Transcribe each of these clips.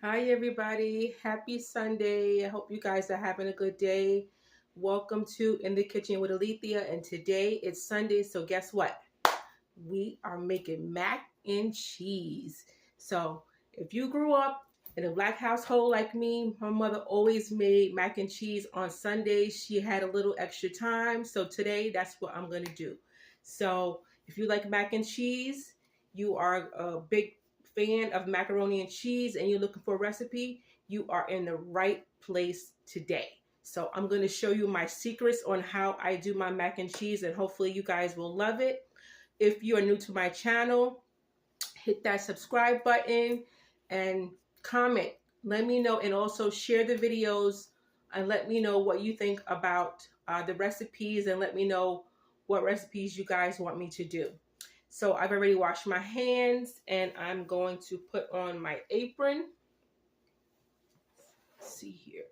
Hi, everybody. Happy Sunday. I hope you guys are having a good day. Welcome to In the Kitchen with Alethea. And today it's Sunday, so guess what? We are making mac and cheese. So, if you grew up in a black household like me, my mother always made mac and cheese on Sundays. She had a little extra time. So, today that's what I'm going to do. So, if you like mac and cheese, you are a big fan of macaroni and cheese, and you're looking for a recipe, you are in the right place today. So, I'm going to show you my secrets on how I do my mac and cheese, and hopefully, you guys will love it. If you are new to my channel, hit that subscribe button and comment. Let me know, and also share the videos and let me know what you think about the recipes, and let me know what recipes you guys want me to do. So I've already washed my hands and I'm going to put on my apron. Let's see here.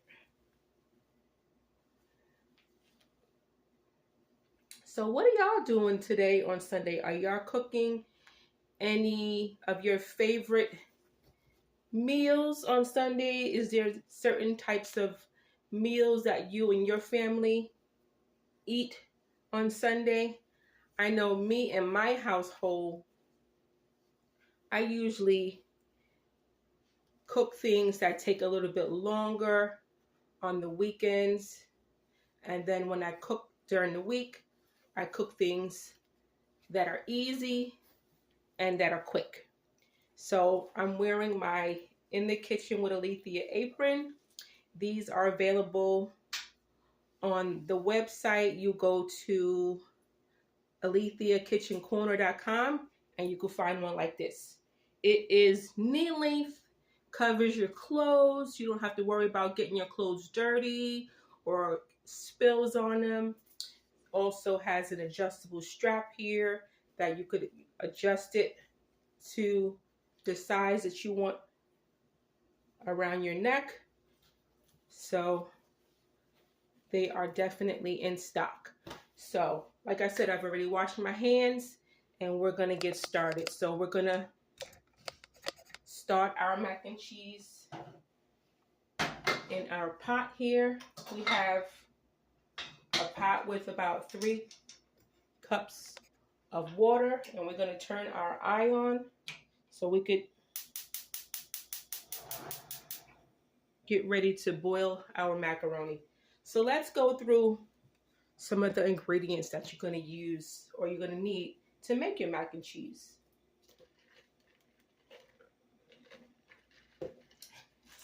So what are y'all doing today on Sunday? Are y'all cooking any of your favorite meals on Sunday? Is there certain types of meals that you and your family eat on Sunday? I know me and my household, I usually cook things that take a little bit longer on the weekends. And then when I cook during the week, I cook things that are easy and that are quick. So I'm wearing my In the Kitchen with Alethea apron. These are available on the website. You go to AletheaKitchenCorner.com and you can find one like this. It is knee length, covers your clothes. You don't have to worry about getting your clothes dirty or spills on them. Also has an adjustable strap here that you could adjust it to the size that you want around your neck. So they are definitely in stock. So like I said, I've already washed my hands and we're gonna get started. So we're gonna start our mac and cheese in our pot here. We have a pot with about 3 cups of water, and we're gonna turn our eye on so we could get ready to boil our macaroni. So let's go through some of the ingredients that you're going to use or you're going to need to make your mac and cheese.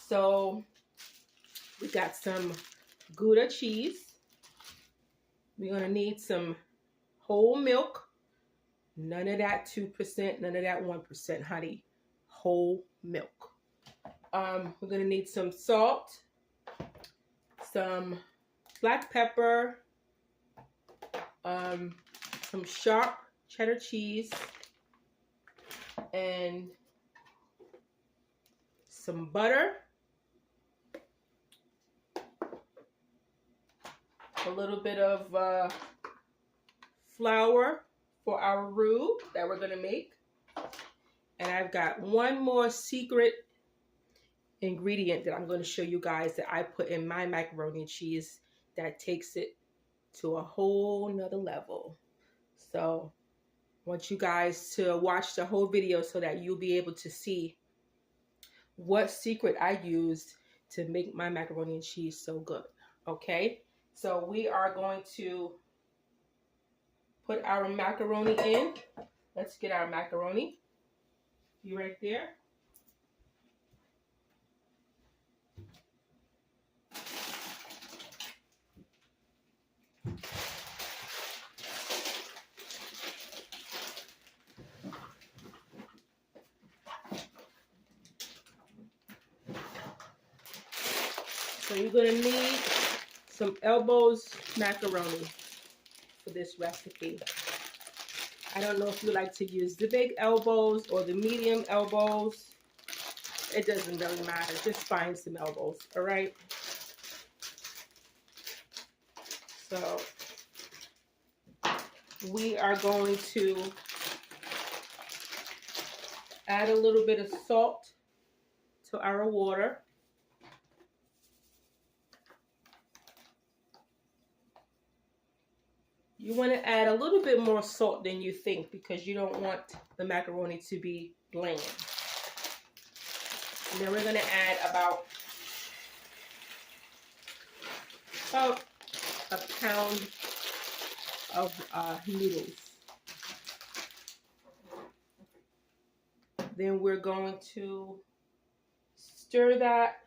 So we got some Gouda cheese. We're going to need some whole milk. None of that 2%, none of that 1%, honey. Whole milk. We're going to need some salt, some black pepper, some sharp cheddar cheese, and some butter, a little bit of flour for our roux that we're going to make. And I've got one more secret ingredient that I'm going to show you guys that I put in my macaroni and cheese that takes it to a whole nother level. So I want you guys to watch the whole video so that you'll be able to see what secret I used to make my macaroni and cheese so good. Okay, so we are going to put our macaroni in. Let's get our macaroni. You right there? So you're going to need some elbows macaroni for this recipe. I don't know if you like to use the big elbows or the medium elbows. It doesn't really matter. Just find some elbows, all right? So we are going to add a little bit of salt to our water. You want to add a little bit more salt than you think because you don't want the macaroni to be bland. And then we're going to add about a pound of noodles. Then we're going to stir that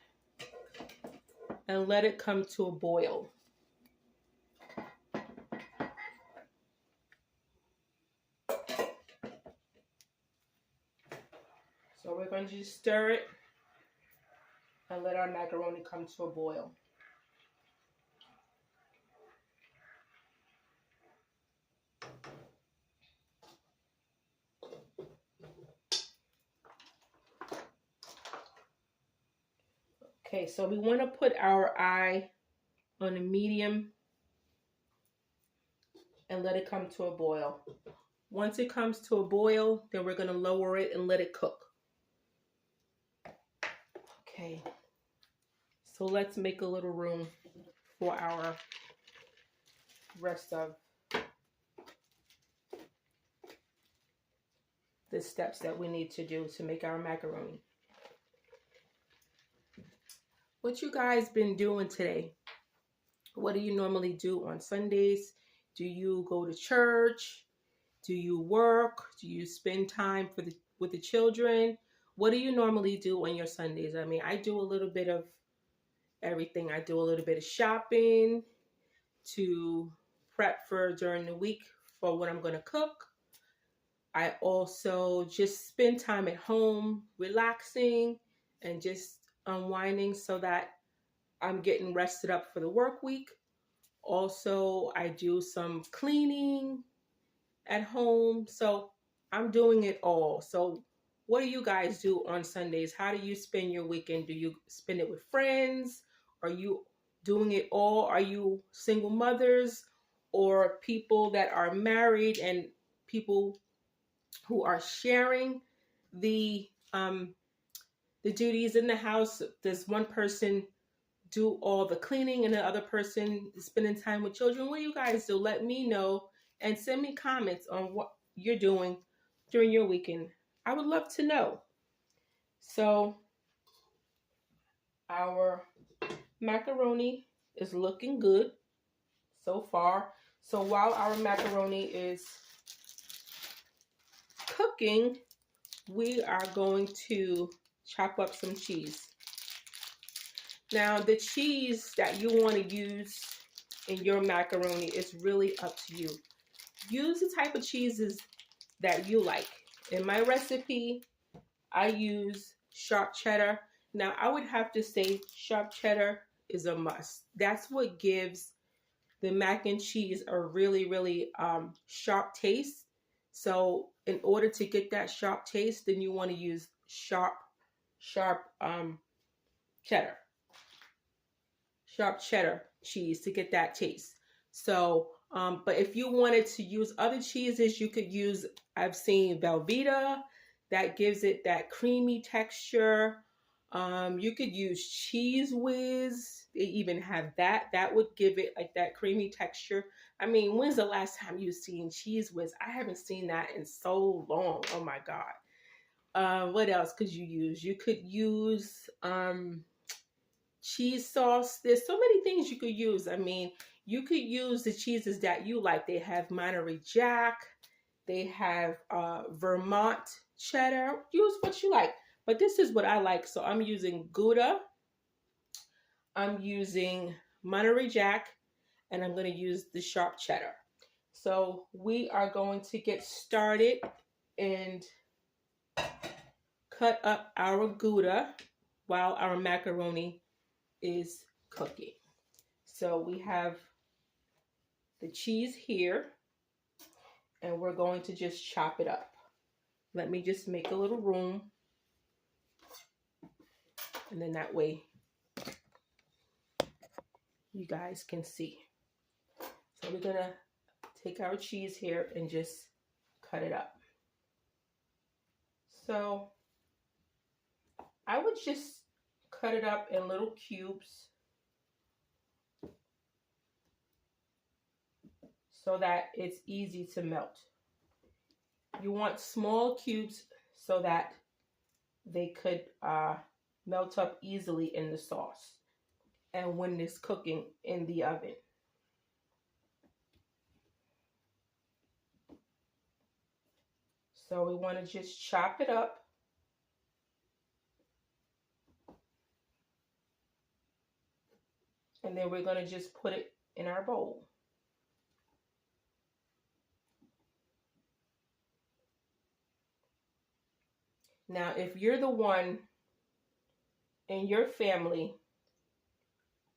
and let it come to a boil. So we're going to just stir it and let our macaroni come to a boil. Okay, so we want to put our eye on a medium and let it come to a boil. Once it comes to a boil, then we're going to lower it and let it cook. Okay, so let's make a little room for our rest of the steps that we need to do to make our macaroni. What you guys been doing today? What do you normally do on Sundays? Do you go to church? Do you work? Do you spend time with the children? What do you normally do on your Sundays? I mean, I do a little bit of everything. I do a little bit of shopping to prep for during the week for what I'm going to cook. I also just spend time at home relaxing and just unwinding so that I'm getting rested up for the work week. Also, I do some cleaning at home. So I'm doing it all. So what do you guys do on Sundays? How do you spend your weekend? Do you spend it with friends? Are you doing it all? Are you single mothers or people that are married and people who are sharing the duties in the house? Does one person do all the cleaning and the other person is spending time with children? What do you guys do? Let me know and send me comments on what you're doing during your weekend. I would love to know. So our macaroni is looking good so far. So while our macaroni is cooking, we are going to chop up some cheese. Now, the cheese that you want to use in your macaroni is really up to you. Use the type of cheeses that you like. In my recipe, I use sharp cheddar. Now, I would have to say sharp cheddar is a must. That's what gives the mac and cheese a really, really sharp taste. So in order to get that sharp taste, then you want to use sharp cheddar. Sharp cheddar cheese to get that taste. So, but if you wanted to use other cheeses, you could use, I've seen Velveeta, that gives it that creamy texture. You could use Cheese Whiz. They even have that. That would give it like that creamy texture. I mean, when's the last time you've seen Cheese Whiz? I haven't seen that in so long. Oh my God. What else could you use? You could use cheese sauce. There's so many things you could use. I mean, you could use the cheeses that you like. They have Monterey Jack. They have Vermont cheddar. Use what you like. But this is what I like. So I'm using Gouda. I'm using Monterey Jack. And I'm going to use the sharp cheddar. So we are going to get started and cut up our Gouda while our macaroni is cooking. So we have the cheese here and we're going to just chop it up. Let me just make a little room, and then that way you guys can see. So we're gonna take our cheese here and just cut it up. So I would just cut it up in little cubes so that it's easy to melt. You want small cubes so that they could melt up easily in the sauce and when it's cooking in the oven. So we want to just chop it up. And then we're going to just put it in our bowl. Now, if you're the one in your family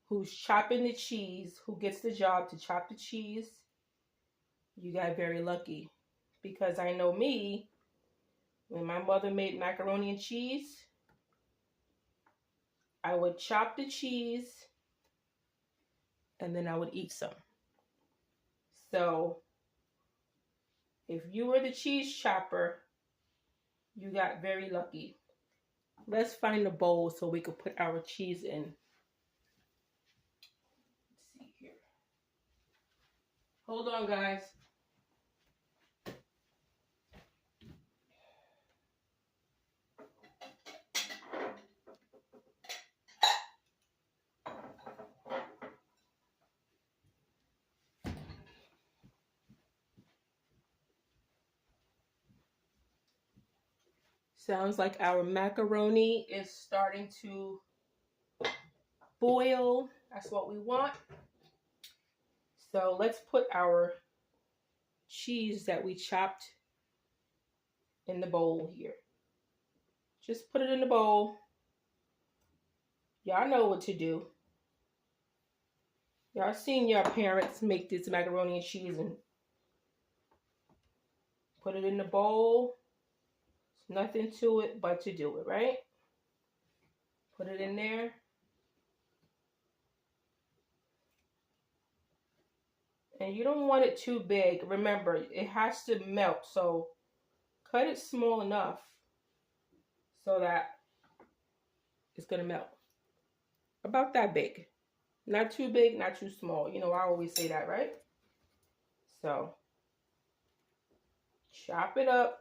who's chopping the cheese, who gets the job to chop the cheese, you got very lucky. Because I know me, when my mother made macaroni and cheese, I would chop the cheese and then I would eat some. So if you were the cheese chopper, you got very lucky. Let's find a bowl so we can put our cheese in. Let's see here. Hold on, guys. Sounds like our macaroni is starting to boil. That's what we want. So let's put our cheese that we chopped in the bowl here. Just put it in the bowl. Y'all know what to do. Y'all seen your parents make this macaroni and cheese and put it in the bowl. There's nothing to it but to do it, right? Put it in there. And you don't want it too big. Remember, it has to melt. So cut it small enough so that it's going to melt. About that big. Not too big, not too small. You know, I always say that, right? So chop it up.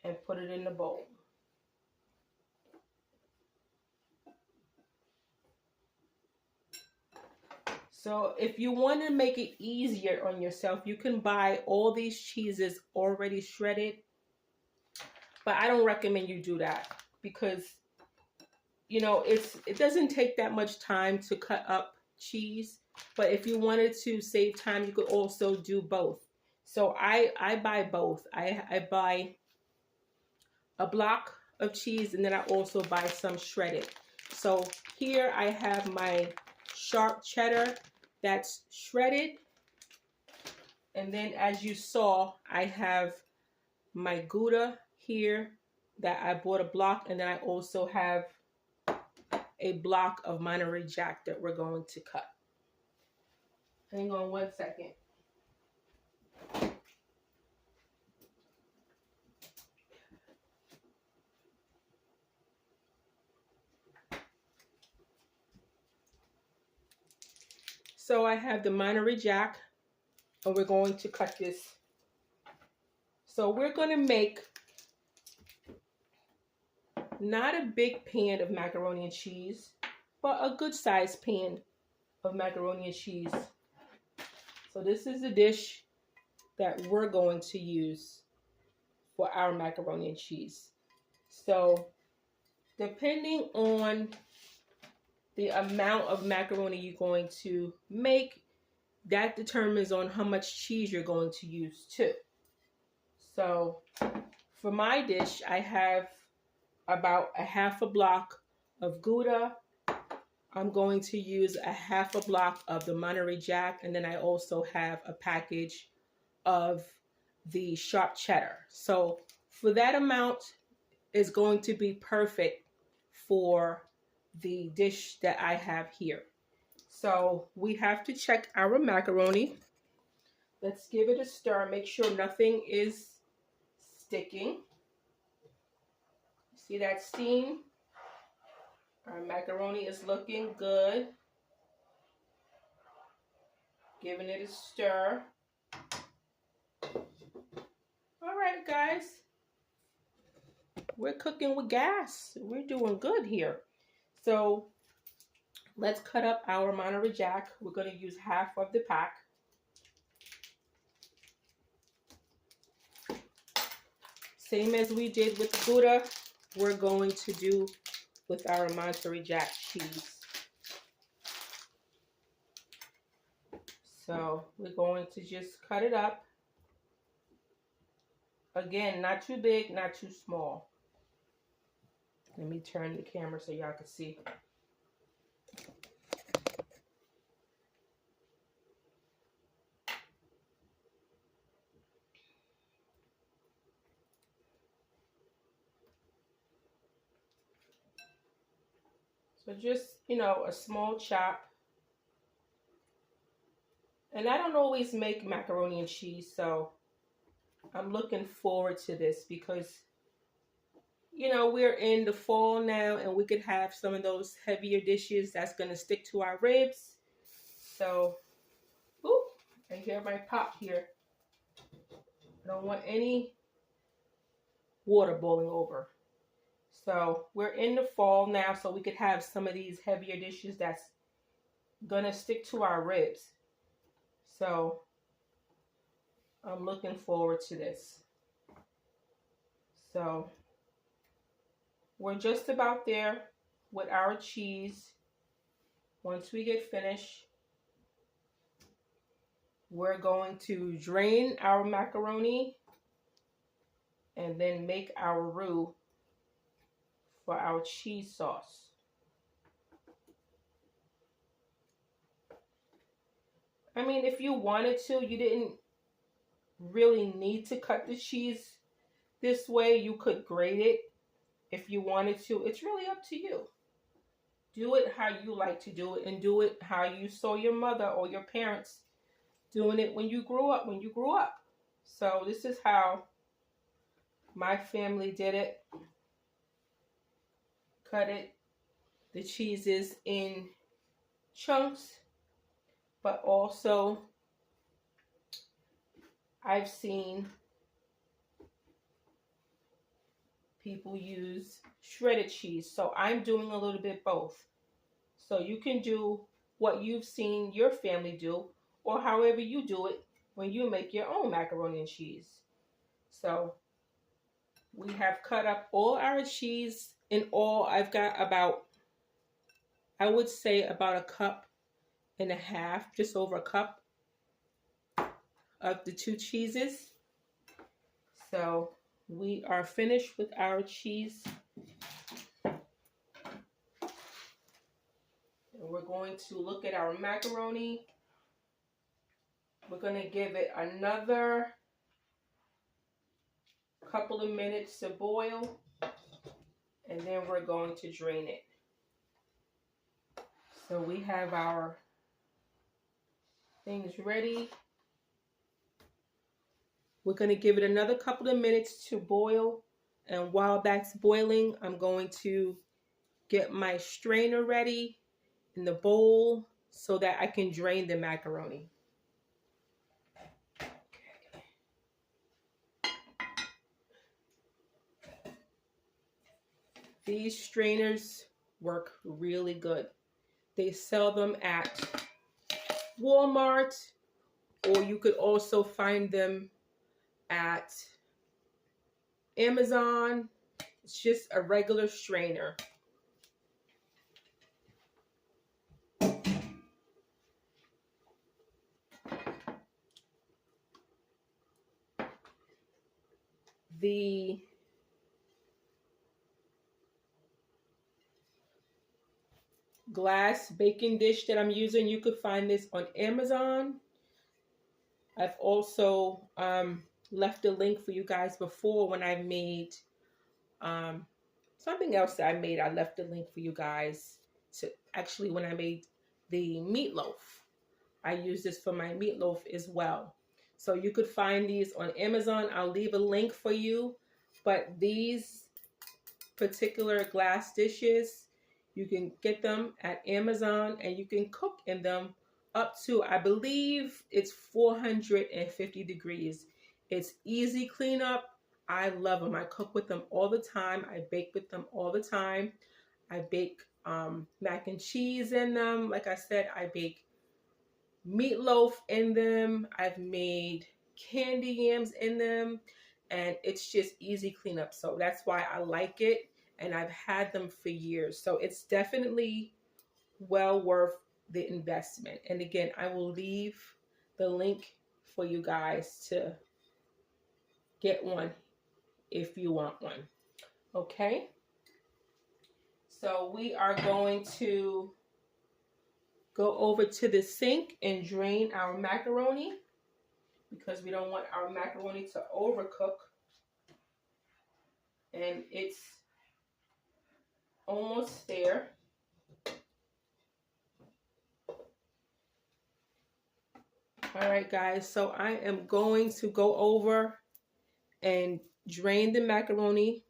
And put it in the bowl. So if you want to make it easier on yourself, you can buy all these cheeses already shredded. But I don't recommend you do that because, you know, it doesn't take that much time to cut up cheese. But if you wanted to save time, you could also do both. So I buy both. I buy a block of cheese and then I also buy some shredded. So here I have my sharp cheddar that's shredded. And then as you saw, I have my Gouda here that I bought a block. And then I also have a block of Monterey Jack that we're going to cut. Hang on one second. So I have the Monterey Jack, and we're going to cut this. So we're going to make not a big pan of macaroni and cheese, but a good sized pan of macaroni and cheese. So this is the dish that we're going to use for our macaroni and cheese. So depending on the amount of macaroni you're going to make, that determines on how much cheese you're going to use too. So for my dish, I have about a half a block of Gouda. I'm going to use a half a block of the Monterey Jack, and then I also have a package of the sharp cheddar. So for that amount is going to be perfect for the dish that I have here. So we have to check our macaroni. Let's give it a stir. Make sure nothing is sticking. See that steam? Our macaroni is looking good. Giving it a stir. All right, guys. We're cooking with gas. We're doing good here. So let's cut up our Monterey Jack. We're going to use half of the pack. Same as we did with the Gouda, we're going to do with our Monterey Jack cheese. So we're going to just cut it up. Again, not too big, not too small. Let me turn the camera so y'all can see. So just, a small chop. And I don't always make macaroni and cheese, so I'm looking forward to this because, we're in the fall now and we could have some of those heavier dishes that's going to stick to our ribs. So, ooh, I hear my pot here. I don't want any water boiling over. So we're in the fall now, so we could have some of these heavier dishes that's gonna stick to our ribs. So I'm looking forward to this. So we're just about there with our cheese. Once we get finished, we're going to drain our macaroni and then make our roux for our cheese sauce. I mean, if you wanted to, you didn't really need to cut the cheese this way. You could grate it if you wanted to. It's really up to you. Do it how you like to do it, and do it how you saw your mother or your parents doing it when you grew up. So this is how my family did it. Cut the cheeses in chunks, but also I've seen people use shredded cheese. So I'm doing a little bit both. So you can do what you've seen your family do, or however you do it when you make your own macaroni and cheese. So we have cut up all our cheese. In all, I've got about, I would say about a cup and a half, just over a cup of the two cheeses. So we are finished with our cheese. And we're going to look at our macaroni. We're going to give it another couple of minutes to boil, and then we're going to drain it. So we have our things ready. We're going to give it another couple of minutes to boil, and while that's boiling, I'm going to get my strainer ready in the bowl so that I can drain the macaroni. These strainers work really good. They sell them at Walmart, or you could also find them at Amazon. It's just a regular strainer. The glass baking dish that I'm using, you could find this on Amazon. I've also left a link for you guys before when I made something else that I made. I left a link for you guys to actually when I made the meatloaf. I use this for my meatloaf as well. So you could find these on Amazon. I'll leave a link for you. But these particular glass dishes, you can get them at Amazon and you can cook in them up to, I believe it's 450 degrees. It's easy cleanup. I love them. I cook with them all the time. I bake with them all the time. I bake mac and cheese in them. Like I said, I bake meatloaf in them. I've made candy yams in them, and it's just easy cleanup. So that's why I like it, and I've had them for years. So it's definitely well worth the investment. And again, I will leave the link for you guys to get one if you want one. Okay? So we are going to go over to the sink and drain our macaroni, because we don't want our macaroni to overcook. And it's almost there. All right, guys, so I am going to go over and drain the macaroni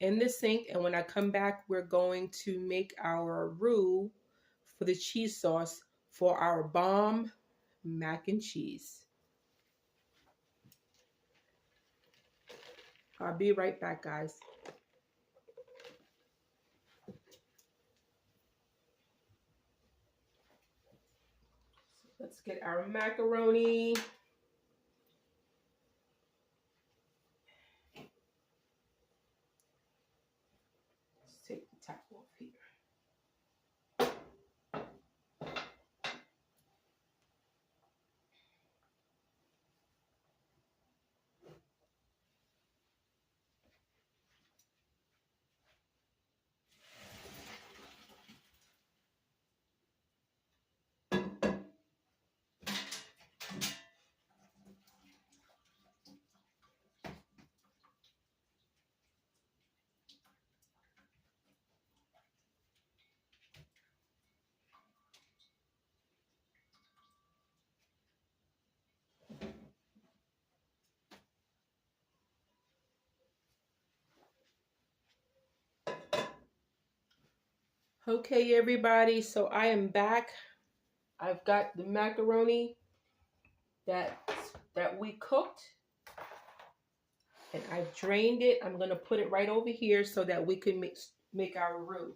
in the sink, and when I come back, we're going to make our roux for the cheese sauce for our bomb mac and cheese. I'll be right back, guys. Let's get our macaroni. Let's take the top off here. Okay, everybody, so I am back. I've got the macaroni that we cooked, and I've drained it. I'm going to put it right over here so that we can make our roux.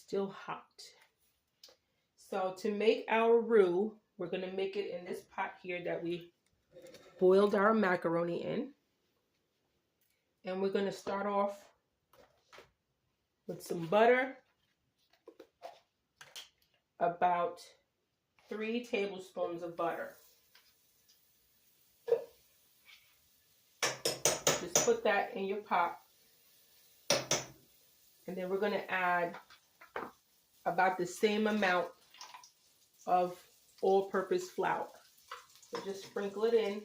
Still hot. So to make our roux, we're going to make it in this pot here that we boiled our macaroni in. And we're going to start off with some butter, about 3 tablespoons of butter. Just put that in your pot. And then we're going to add about the same amount of all-purpose flour. So just sprinkle it in.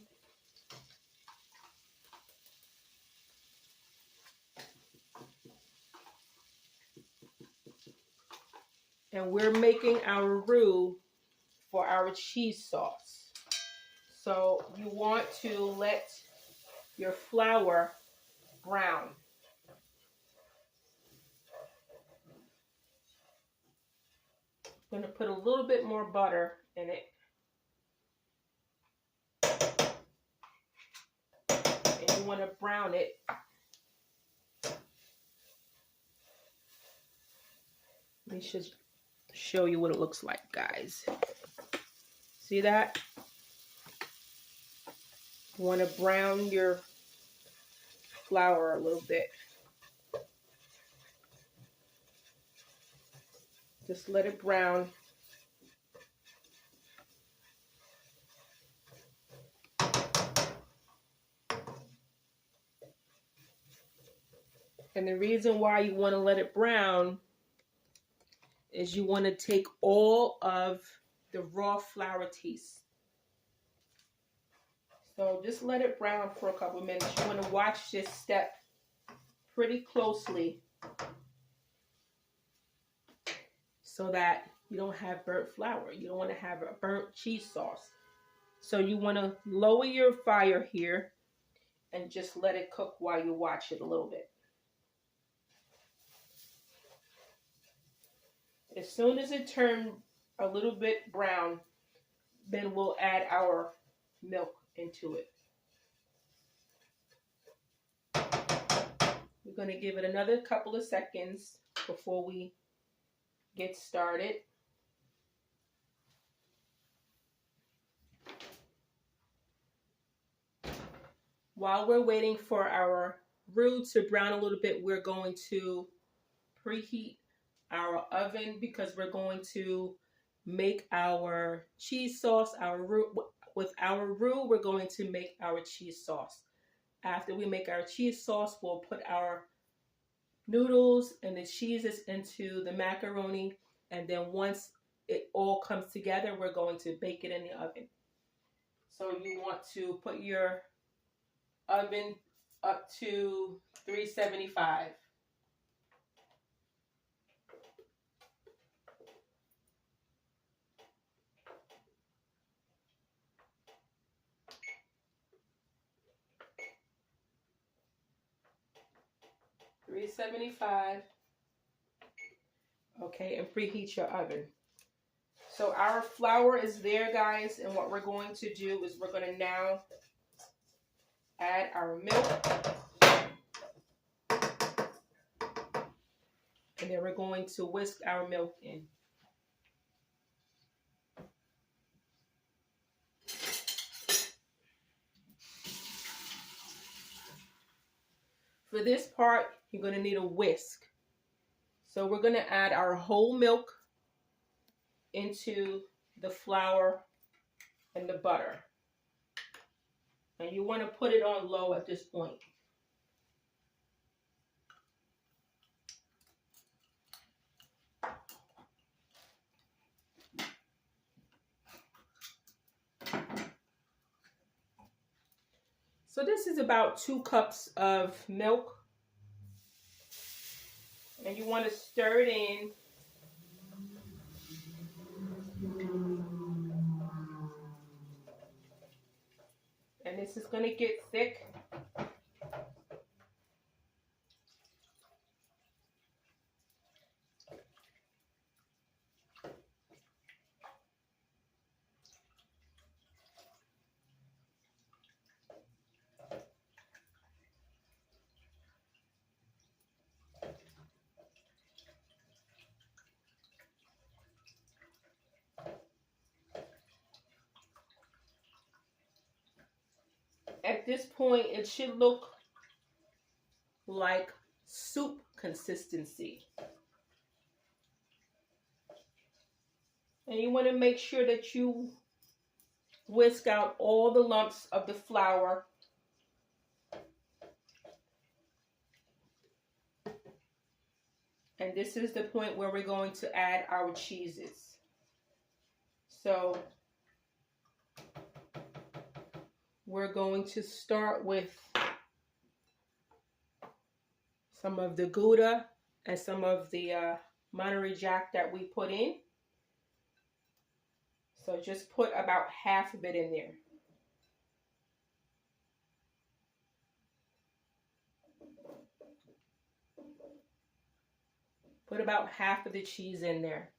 And we're making our roux for our cheese sauce. So you want to let your flour brown. I'm going to put a little bit more butter in it. And you want to brown it. Let me just show you what it looks like, guys. See that? You want to brown your flour a little bit. Just let it brown. And the reason why you want to let it brown is you want to take all of the raw flour taste. So just let it brown for a couple of minutes. You want to watch this step pretty closely so that you don't have burnt flour. You don't want to have a burnt cheese sauce. So you want to lower your fire here and just let it cook while you watch it a little bit. As soon as it turns a little bit brown, then we'll add our milk into it. We're going to give it another couple of seconds before we get started. While we're waiting for our roux to brown a little bit, we're going to preheat our oven because we're going to make our cheese sauce. With our roux, we're going to make our cheese sauce. After we make our cheese sauce, we'll put our noodles and the cheeses into the macaroni, and then once it all comes together, we're going to bake it in the oven. So you want to put your oven up to 375. Okay, and preheat your oven. So our flour is there, guys, and what we're going to do is we're going to now add our milk, and then we're going to whisk our milk in. For this part, you're going to need a whisk. So we're going to add our whole milk into the flour and the butter. And you want to put it on low at this point. So this is about 2 cups of milk. And you want to stir it in. And this is going to get thick. At this point, it should look like soup consistency. And you want to make sure that you whisk out all the lumps of the flour. And this is the point where we're going to add our cheeses. So we're going to start with some of the Gouda and some of the Monterey Jack that we put in. So just put about half of it in there. Put about half of the cheese in there.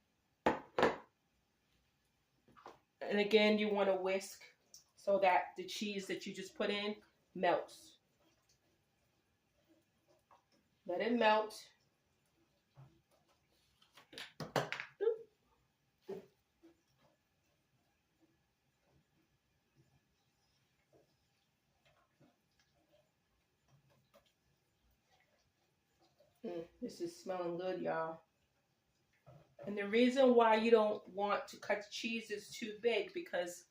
And again, you want to whisk so that the cheese that you just put in melts. Let it melt. This is smelling good, y'all. And the reason why you don't want to cut the cheeses too big, because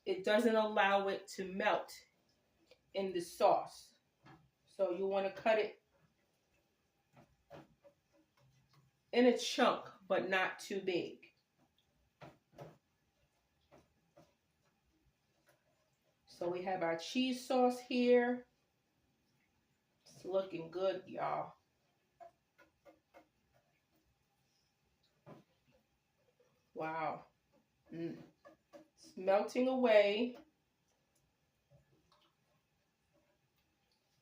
it doesn't allow it to melt in the sauce. So you want to cut it in a chunk, but not too big. So we have our cheese sauce here. It's looking good, y'all. Wow. It's melting away.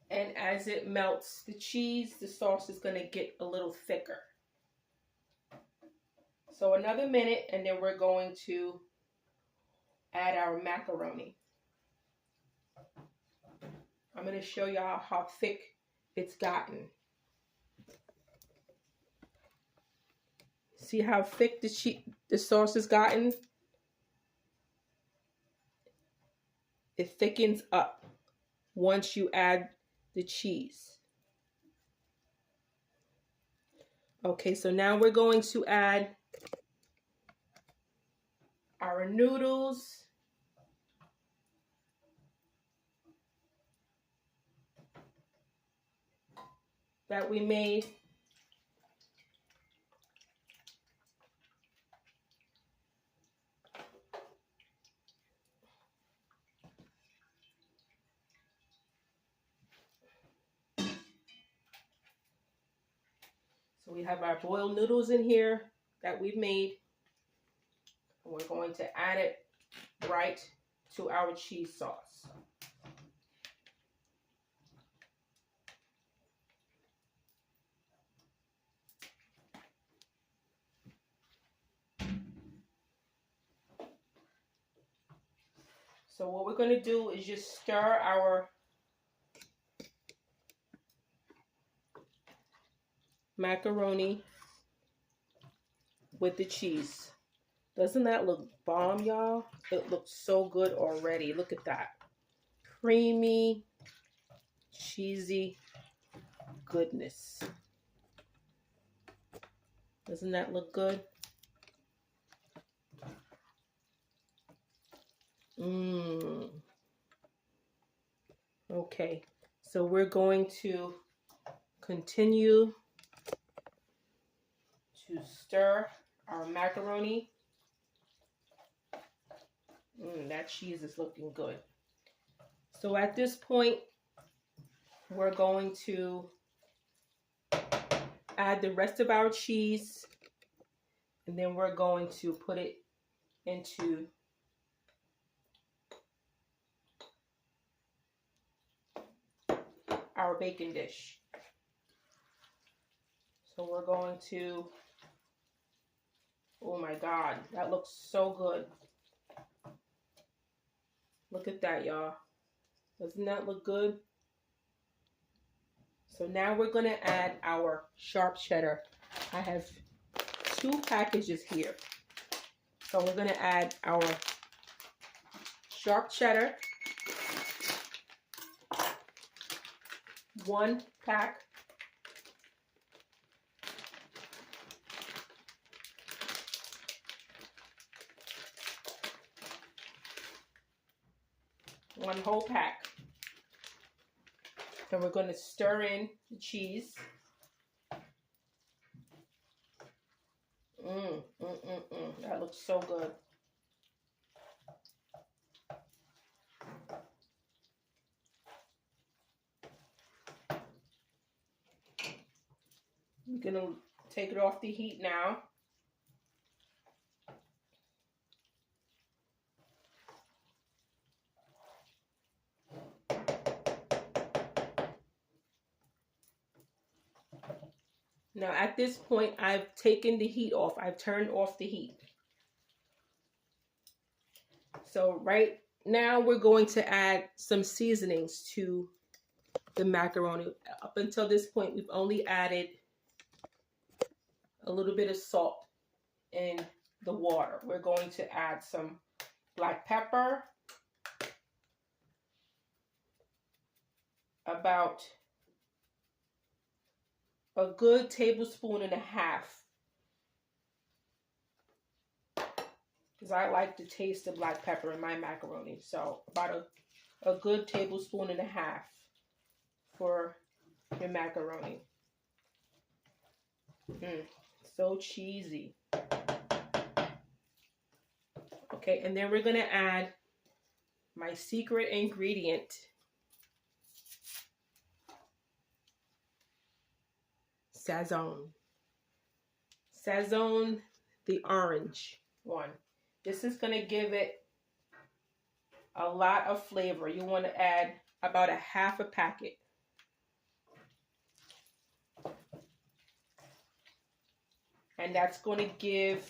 And as it melts the cheese, the sauce is going to get a little thicker. So another minute, and then we're going to add our macaroni. I'm going to show y'all how thick it's gotten. See how thick the sauce has gotten? It thickens up once you add the cheese. Okay, so now we're going to add our noodles. That we made. So we have our boiled noodles in here that we've made. And we're going to add it right to our cheese sauce. So what we're going to do is just stir our macaroni with the cheese. Doesn't that look bomb, y'all? It looks so good already. Look at that. Creamy, cheesy goodness. Doesn't that look good? Okay, so we're going to continue to stir our macaroni. That cheese is looking good. So at this point, we're going to add the rest of our cheese, and then we're going to put it into our baking dish. So we're going to, oh my God, that looks so good. Look at that, y'all. Doesn't that look good? So now we're going to add our sharp cheddar. I have 2 packages here. So we're going to add our sharp cheddar. 1 pack. One whole pack. And we're going to stir in the cheese. That looks so good. I'm going to take it off the heat now. Now at this point, I've taken the heat off. I've turned off the heat. So right now we're going to add some seasonings to the macaroni. Up until this point, we've only added a little bit of salt in the water. We're going to add some black pepper, about a good 1.5 tablespoons, because I like the taste of black pepper in my macaroni. So about a good 1.5 tablespoons for your macaroni. So cheesy. Okay, and then we're going to add my secret ingredient, Sazon. Sazon, the orange one. This is going to give it a lot of flavor. You want to add about a half a packet. And that's going to give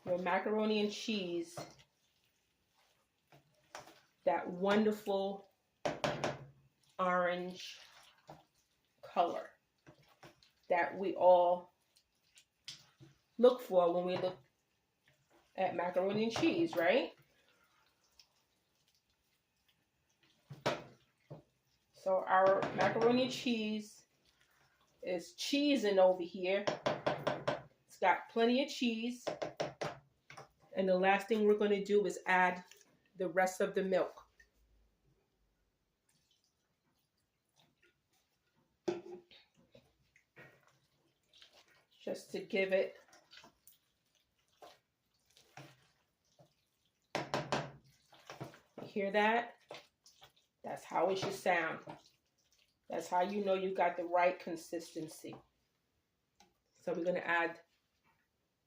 your macaroni and cheese that wonderful orange color that we all look for when we look at macaroni and cheese, right? So our macaroni and cheese is cheesing over here. It's got plenty of cheese. And the last thing we're going to do is add the rest of the milk. Just to give it you hear that? That's how it should sound. That's how you know you got the right consistency. So we're going to add,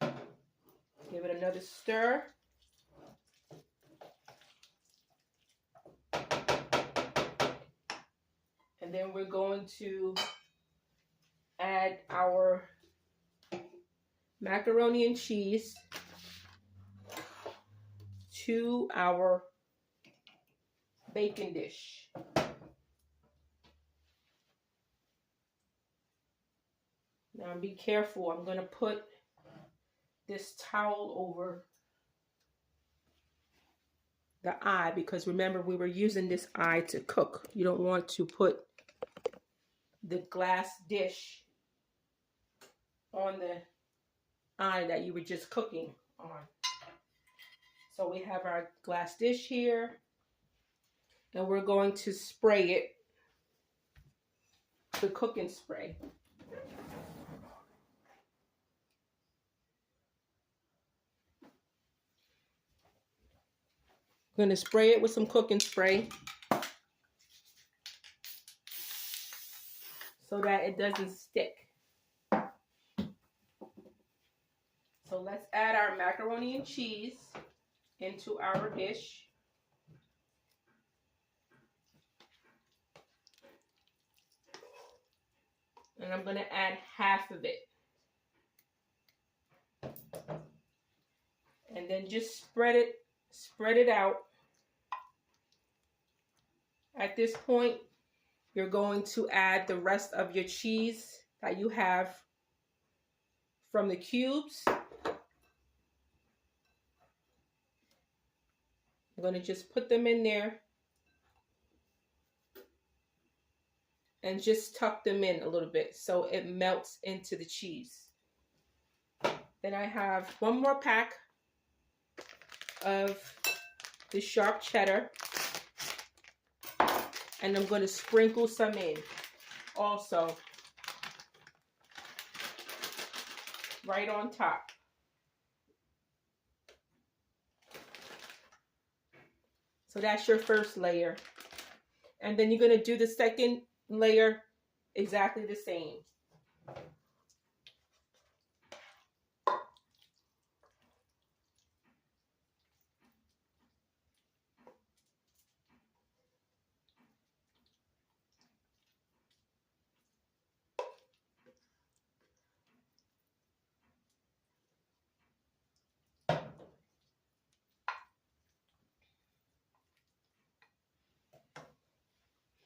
give it another stir. And then we're going to add our macaroni and cheese to our baking dish. Now be careful. I'm going to put this towel over the eye because remember we were using this eye to cook. You don't want to put the glass dish on the eye that you were just cooking on. So we have our glass dish here and we're going to spray it, the cooking spray. I'm going to spray it with some cooking spray so that it doesn't stick. So let's add our macaroni and cheese into our dish. And I'm going to add half of it. And then just spread it out. At this point, you're going to add the rest of your cheese that you have from the cubes. I'm going to just put them in there and just tuck them in a little bit so it melts into the cheese. Then I have one more pack of the sharp cheddar. And I'm going to sprinkle some in also, right on top. So that's your first layer. And then you're going to do the second layer exactly the same.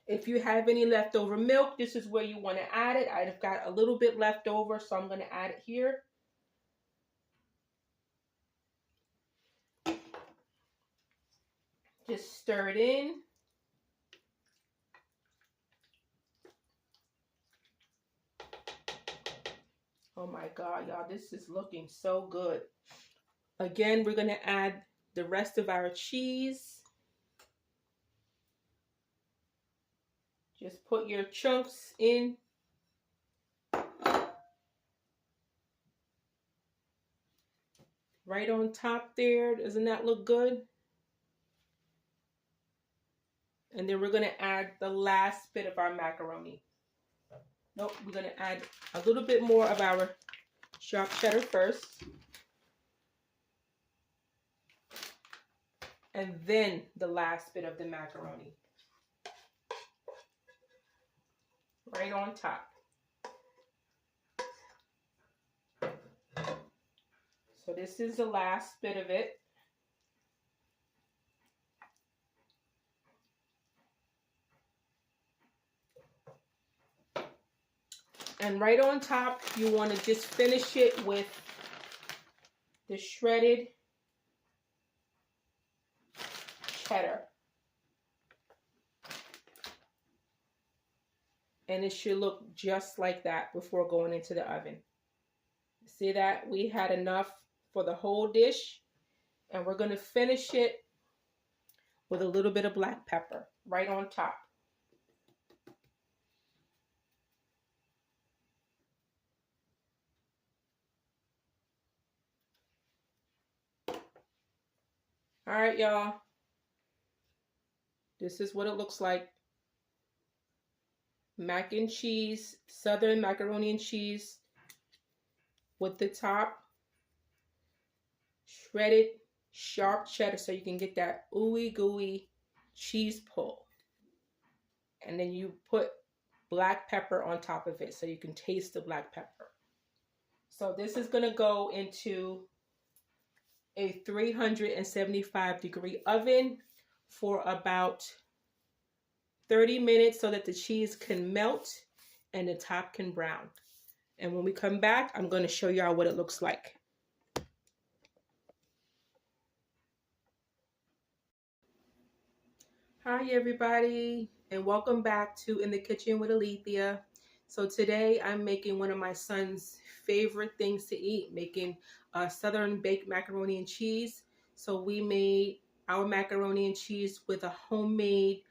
If you have any leftover milk, this is where you want to add it. I've got a little bit left over, so I'm going to add it here. Just stir it in. Oh my God, y'all, this is looking so good. Again, we're going to add the rest of our cheese. Just put your chunks in. Right on top there. Doesn't that look good? And then we're going to add the last bit of our macaroni. Nope, we're going to add a little bit more of our sharp cheddar first. And then the last bit of the macaroni. Right on top. So this is the last bit of it. And right on top, you want to just finish it with the shredded cheddar. And it should look just like that before going into the oven. See that? We had enough for the whole dish. And we're going to finish it with a little bit of black pepper right on top. All right, y'all. This is what it looks like. Mac and cheese, Southern macaroni and cheese with the top shredded sharp cheddar so you can get that ooey gooey cheese pull. And then you put black pepper on top of it so you can taste the black pepper. So this is going to go into a 375-degree oven for about 30 minutes so that the cheese can melt and the top can brown. And when we come back, I'm going to show y'all what it looks like. Hi everybody, and welcome back to In the Kitchen with Alethea. So today I'm making one of my son's favorite things to eat, making Southern baked macaroni and cheese. So we made our macaroni and cheese with a homemade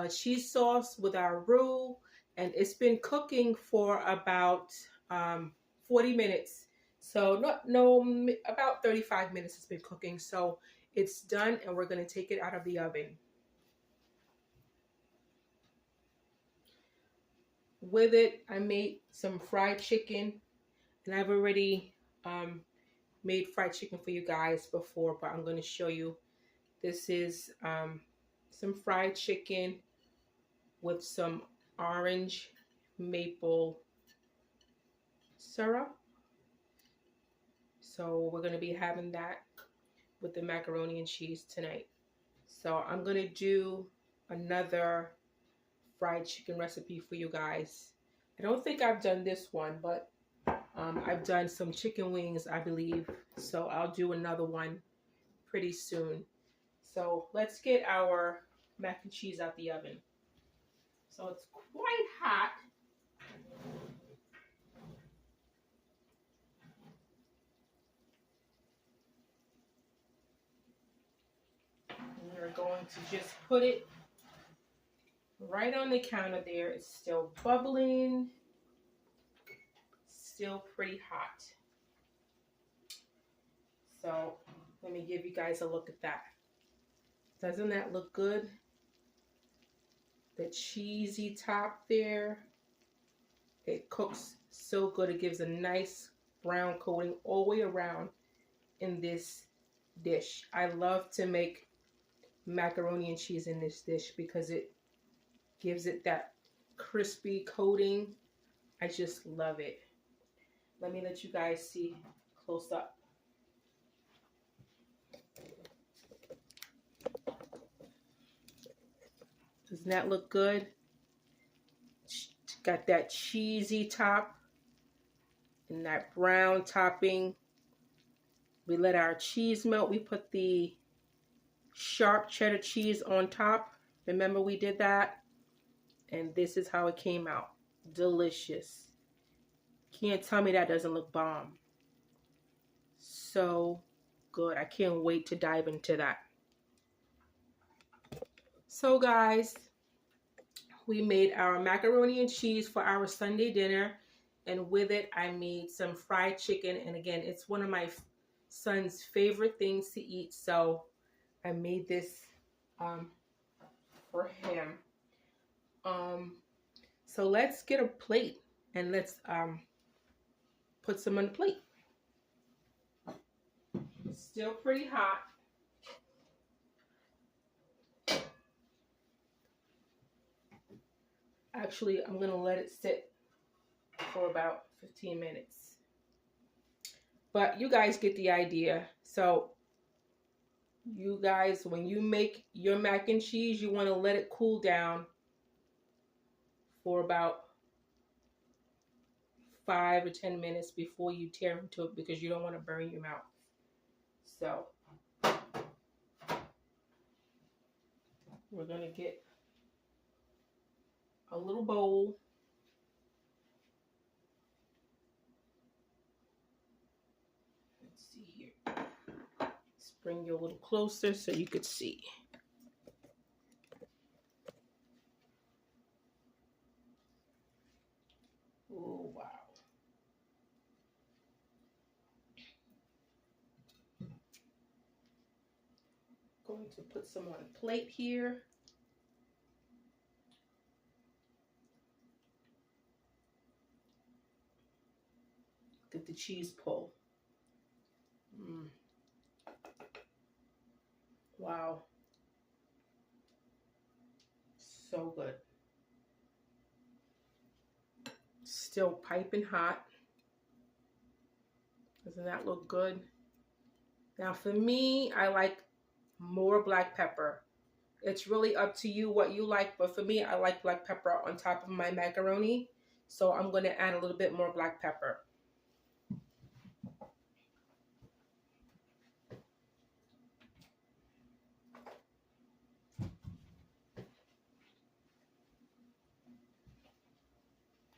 cheese sauce with our roux, and it's been cooking for about 40 minutes. So about 35 minutes it's been cooking. So it's done, and we're going to take it out of the oven. With it, I made some fried chicken, and I've already made fried chicken for you guys before, but I'm going to show you. This is some fried chicken with some orange maple syrup. So we're going to be having that with the macaroni and cheese tonight. So I'm going to do another fried chicken recipe for you guys. I don't think I've done this one, but I've done some chicken wings, I believe. So I'll do another one pretty soon. So let's get our mac and cheese out the oven. So it's quite hot. And we're going to just put it right on the counter there. It's still bubbling, still pretty hot. So let me give you guys a look at that. Doesn't that look good? The cheesy top there. It cooks so good. It gives a nice brown coating all the way around in this dish. I love to make macaroni and cheese in this dish because it gives it that crispy coating. I just love it. Let me let you guys see close up. Doesn't that look good? Got that cheesy top and that brown topping. We let our cheese melt. We put the sharp cheddar cheese on top. Remember we did that? And this is how it came out. Delicious. Can't tell me that doesn't look bomb. So good. I can't wait to dive into that. So guys, we made our macaroni and cheese for our Sunday dinner. And with it, I made some fried chicken. And again, it's one of my son's favorite things to eat. So I made this for him. So let's get a plate and let's put some on the plate. It's still pretty hot. Actually, I'm gonna let it sit for about 15 minutes. But you guys get the idea. So you guys, when you make your mac and cheese, you want to let it cool down for about 5 or 10 minutes before you tear into it, because you don't want to burn your mouth. So we're gonna get a little bowl. Let's see here. Let's bring you a little closer so you could see. Oh, wow. Going to put some on a plate here. Get the cheese pull. Wow. So good. Still piping hot. Doesn't that look good? Now for me, I like more black pepper. It's really up to you what you like, but for me, I like black pepper on top of my macaroni. So I'm going to add a little bit more black pepper.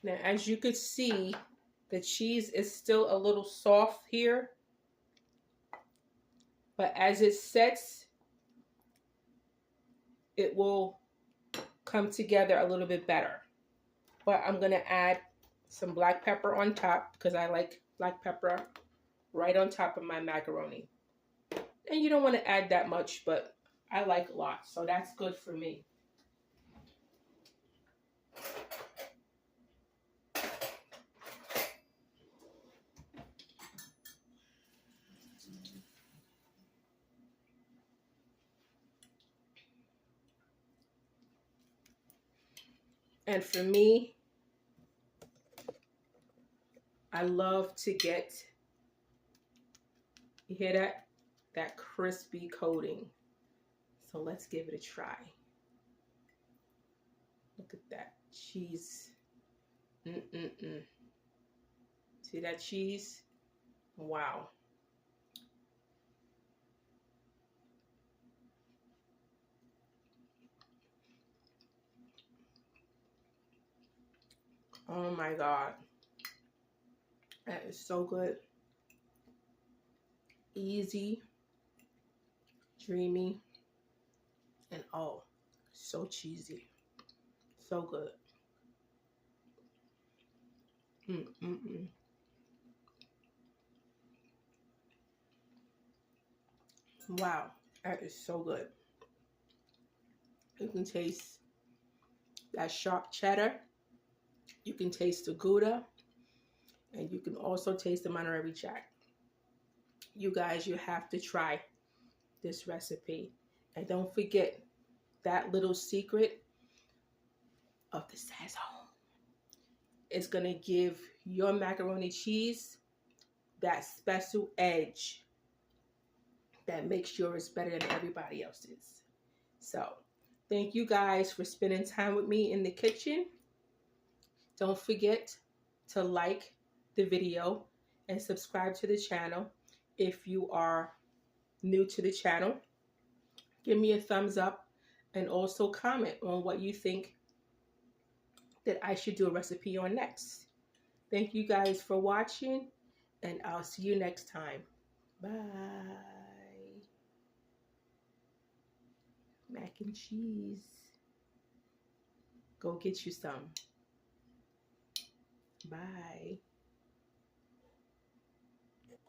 Now, as you could see, the cheese is still a little soft here, but as it sets, it will come together a little bit better. But I'm going to add some black pepper on top because I like black pepper right on top of my macaroni. And you don't want to add that much, but I like a lot, so that's good for me. And for me, I love to get, you hear that? That crispy coating. So let's give it a try. Look at that cheese. See that cheese? Wow. Oh my God. That is so good. Easy, dreamy, and oh, so cheesy. So good. Wow, that is so good. You can taste that sharp cheddar. You can taste the Gouda. And you can also taste the Monterey Jack. You guys, you have to try this recipe. And don't forget that little secret of the sazon. It's going to give your macaroni cheese that special edge that makes yours better than everybody else's. So, thank you guys for spending time with me in the kitchen. Don't forget to like the video and subscribe to the channel. If you are new to the channel, give me a thumbs up and also comment on what you think that I should do a recipe on next. Thank you guys for watching, and I'll see you next time. Bye. Mac and cheese. Go get you some. Bye.